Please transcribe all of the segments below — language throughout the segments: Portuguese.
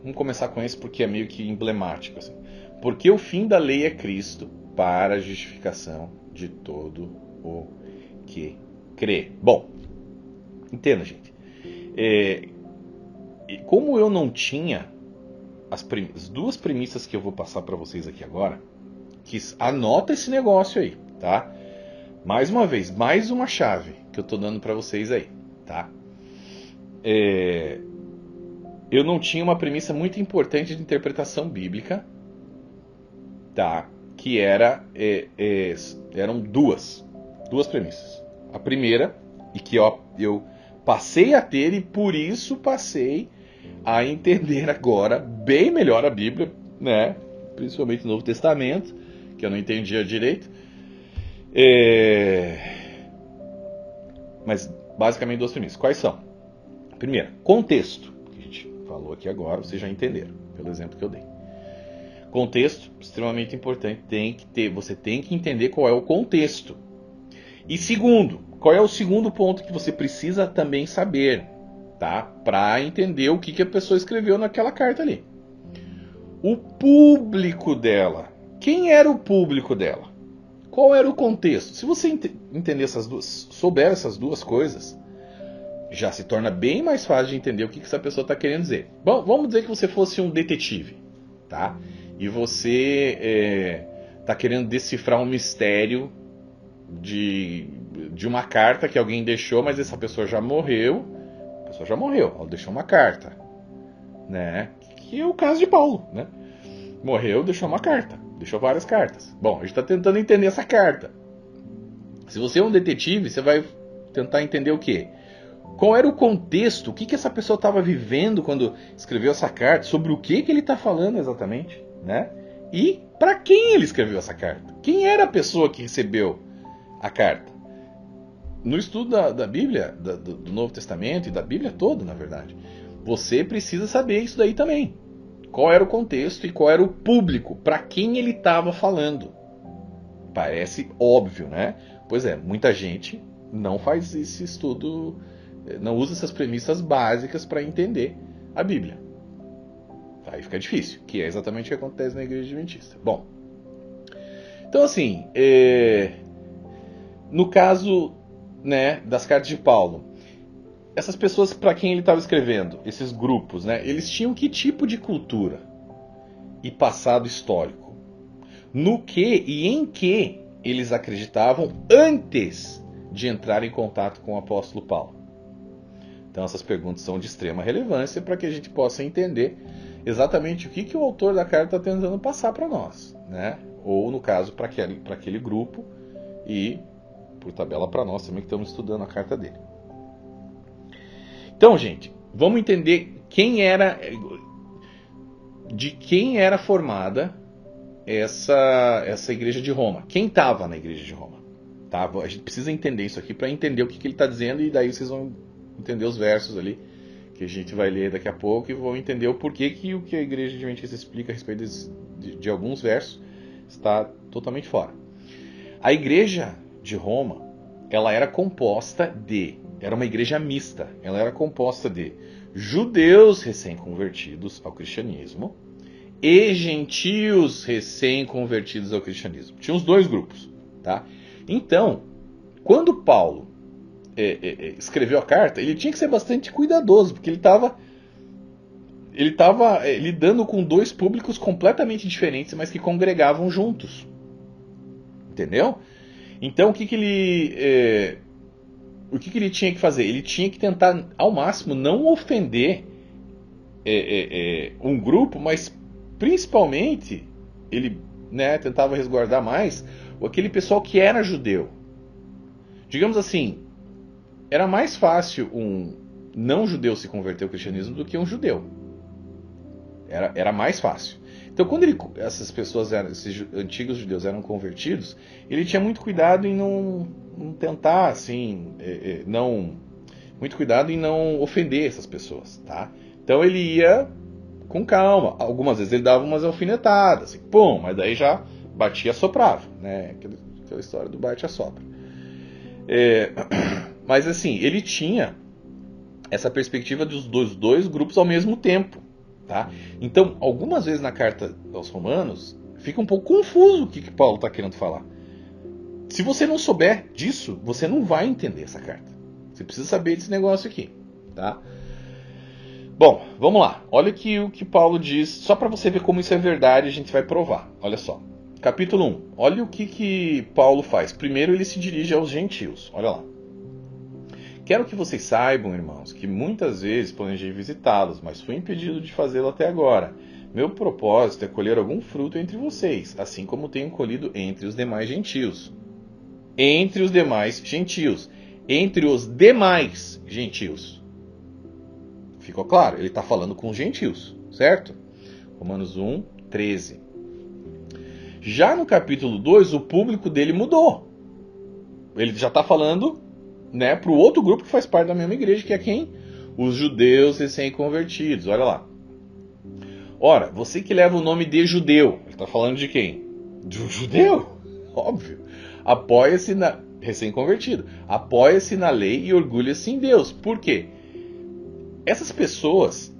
Vamos começar com esse porque é meio que emblemático. Assim. Porque o fim da lei é Cristo para a justificação de todo o que crê. Bom, entenda, gente. Como eu não tinha as duas premissas que eu vou passar para vocês aqui agora, que anota esse negócio aí, tá? Mais uma vez, mais uma chave que eu tô dando para vocês aí, tá? Eu não tinha uma premissa muito importante de interpretação bíblica, tá? Que eram duas premissas. A primeira, e que eu passei a ter e por isso passei a entender agora bem melhor a Bíblia, né? Principalmente o Novo Testamento, que eu não entendia direito. Mas basicamente duas premissas. Quais são? Primeira, contexto, que a gente falou aqui agora, vocês já entenderam, pelo exemplo que eu dei. Contexto, extremamente importante, você tem que entender qual é o contexto. E segundo, qual é o segundo ponto que você precisa também saber, tá? Para entender o que a pessoa escreveu naquela carta ali. O público dela. Quem era o público dela? Qual era o contexto? Se você entender souber essas duas coisas, já se torna bem mais fácil de entender o que essa pessoa está querendo dizer. Bom, vamos dizer que você fosse um detetive, tá? E você está querendo decifrar um mistério de uma carta que alguém deixou, mas essa pessoa já morreu. A pessoa já morreu, ela deixou uma carta, né? Que é o caso de Paulo, né? Morreu, deixou uma carta, deixou várias cartas. Bom, a gente está tentando entender essa carta. Se você é um detetive, você vai tentar entender o quê? Qual era o contexto? O que essa pessoa estava vivendo quando escreveu essa carta? Sobre o que ele está falando exatamente, né? E para quem ele escreveu essa carta? Quem era a pessoa que recebeu a carta? No estudo da Bíblia, do Novo Testamento e da Bíblia toda, na verdade, você precisa saber isso daí também. Qual era o contexto e qual era o público, para quem ele estava falando. Parece óbvio, né? Pois é, muita gente não faz esse estudo, não usa essas premissas básicas para entender a Bíblia. Aí fica difícil, que é exatamente o que acontece na Igreja Adventista. Bom, então assim, no caso, né, das cartas de Paulo, essas pessoas para quem ele estava escrevendo, esses grupos, né, eles tinham que tipo de cultura e passado histórico? No que e em que eles acreditavam antes de entrar em contato com o apóstolo Paulo? Então essas perguntas são de extrema relevância para que a gente possa entender exatamente o que o autor da carta está tentando passar para nós, né? Ou no caso para aquele grupo e por tabela para nós também que estamos estudando a carta dele. Então, gente, vamos entender de quem era formada essa igreja de Roma. Quem estava na igreja de Roma? Tá? A gente precisa entender isso aqui para entender o que ele está dizendo e daí vocês vão entender os versos ali que a gente vai ler daqui a pouco e vão entender o porquê que o que a igreja adventista explica a respeito de alguns versos está totalmente fora. A igreja de Roma, ela era uma igreja mista, ela era composta de judeus recém-convertidos ao cristianismo e gentios recém-convertidos ao cristianismo. Tinha os dois grupos, tá? Então, quando Paulo escreveu a carta, ele tinha que ser bastante cuidadoso, porque ele estava lidando com dois públicos completamente diferentes, mas que congregavam juntos. Entendeu? Então, o que ele tinha que fazer? Ele tinha que tentar, ao máximo, não ofender um grupo, mas principalmente ele, né, tentava resguardar mais aquele pessoal que era judeu. Digamos assim, era mais fácil um não judeu se converter ao cristianismo do que um judeu. Era mais fácil. Então, quando essas pessoas, esses antigos judeus eram convertidos, ele tinha muito cuidado em não tentar, assim, muito cuidado em não ofender essas pessoas, tá? Então ele ia com calma. Algumas vezes ele dava umas alfinetadas, assim, pum, mas daí já batia e assoprava, né? Aquela história do bate e assopra. Mas assim, ele tinha essa perspectiva dos dois grupos ao mesmo tempo, Tá? Então, algumas vezes na carta aos Romanos, fica um pouco confuso o que Paulo está querendo falar. Se você não souber disso, você não vai entender essa carta. Você precisa saber desse negócio aqui. Tá? Bom, vamos lá. Olha aqui o que Paulo diz, só para você ver como isso é verdade, a gente vai provar. Olha só. Capítulo 1. Olha o que Paulo faz. Primeiro ele se dirige aos gentios. Olha lá. Quero que vocês saibam, irmãos, que muitas vezes planejei visitá-los, mas fui impedido de fazê-lo até agora. Meu propósito é colher algum fruto entre vocês, assim como tenho colhido entre os demais gentios. Entre os demais gentios. Entre os demais gentios. Ficou claro? Ele está falando com os gentios, certo? Romanos 1, 13. Já no capítulo 2, o público dele mudou. Ele já está falando, né, para o outro grupo que faz parte da mesma igreja, que é quem? Os judeus recém-convertidos. Olha lá. Ora, você que leva o nome de judeu, ele está falando de quem? De um judeu, óbvio. Apoia-se na... recém-convertido. Apoia-se na lei e orgulha-se em Deus. Por quê? Essas pessoas,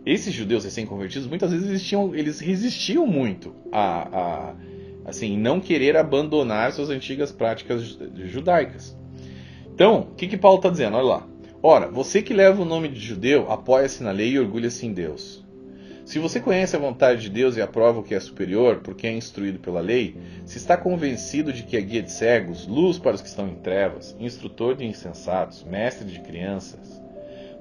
esses judeus recém-convertidos, muitas vezes eles resistiam muito a assim, não querer abandonar suas antigas práticas judaicas. Então, o que Paulo está dizendo? Olha lá. Ora, você que leva o nome de judeu, apoia-se na lei e orgulha-se em Deus. Se você conhece a vontade de Deus e aprova o que é superior, porque é instruído pela lei, se está convencido de que é guia de cegos, luz para os que estão em trevas, instrutor de insensatos, mestre de crianças,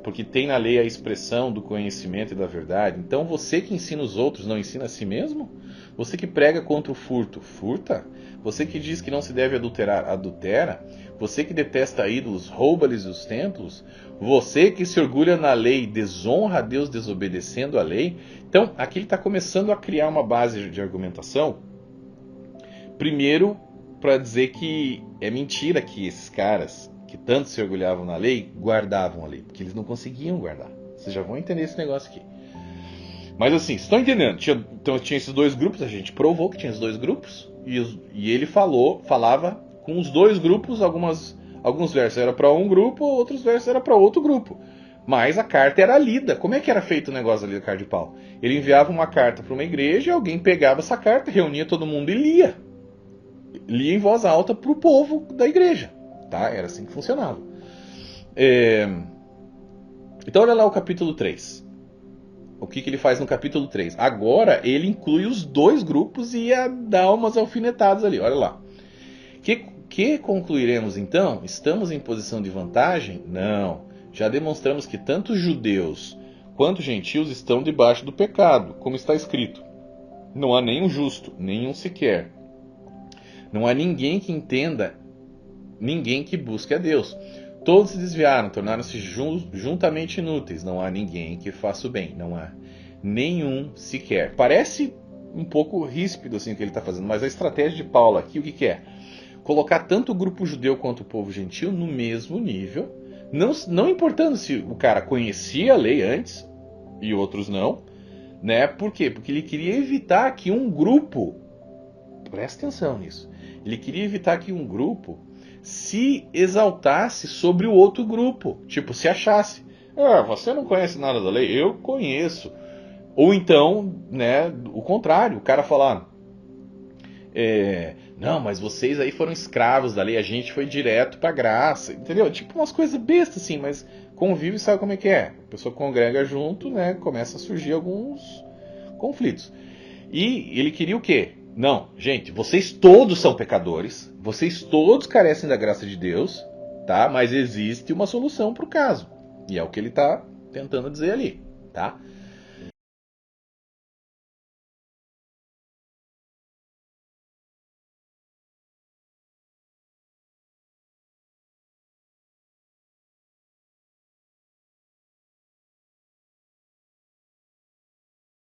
porque tem na lei a expressão do conhecimento e da verdade, então você que ensina os outros não ensina a si mesmo? Você que prega contra o furto, furta? Você que diz que não se deve adulterar, adultera? Você que detesta ídolos, rouba-lhes os templos? Você que se orgulha na lei, desonra a Deus desobedecendo a lei? Então, aqui ele está começando a criar uma base de argumentação. Primeiro, para dizer que é mentira que esses caras que tanto se orgulhavam na lei, guardavam a lei. Porque eles não conseguiam guardar. Vocês já vão entender esse negócio aqui. Mas assim, vocês estão entendendo? Então tinha esses dois grupos, a gente provou que tinha esses dois grupos. E ele falava com os dois grupos, alguns versos eram para um grupo, outros versos eram para outro grupo. Mas a carta era lida. Como é que era feito o negócio ali da carta de Paulo? Ele enviava uma carta para uma igreja, alguém pegava essa carta, reunia todo mundo e lia. Lia em voz alta para o povo da igreja. Tá? Era assim que funcionava. Então olha lá o capítulo 3. O que ele faz no capítulo 3? Agora ele inclui os dois grupos e ia dar umas alfinetadas ali. Olha lá. Que concluiremos então? Estamos em posição de vantagem? Não. Já demonstramos que tanto judeus quanto gentios estão debaixo do pecado, como está escrito. Não há nenhum justo, nenhum sequer. Não há ninguém que entenda, ninguém que busque a Deus. Todos se desviaram, tornaram-se juntamente inúteis. Não há ninguém que faça o bem. Não há nenhum sequer. Parece um pouco ríspido assim o que ele está fazendo, mas a estratégia de Paulo aqui, o que é? Colocar tanto o grupo judeu quanto o povo gentil no mesmo nível, não importando se o cara conhecia a lei antes e outros não, né? Por quê? Porque ele queria evitar que um grupo, presta atenção nisso, ele queria evitar que um grupo se exaltasse sobre o outro grupo. Tipo, se achasse, você não conhece nada da lei, eu conheço. Ou então, né, o contrário, o cara falar, não, mas vocês aí foram escravos da lei, a gente foi direto pra graça, entendeu? Tipo umas coisas bestas assim, mas convive e sabe como é que é. A pessoa congrega junto, né, começa a surgir alguns conflitos. E ele queria o quê? Não, gente, vocês todos são pecadores, vocês todos carecem da graça de Deus, tá? Mas existe uma solução para o caso. E é o que ele está tentando dizer ali, tá?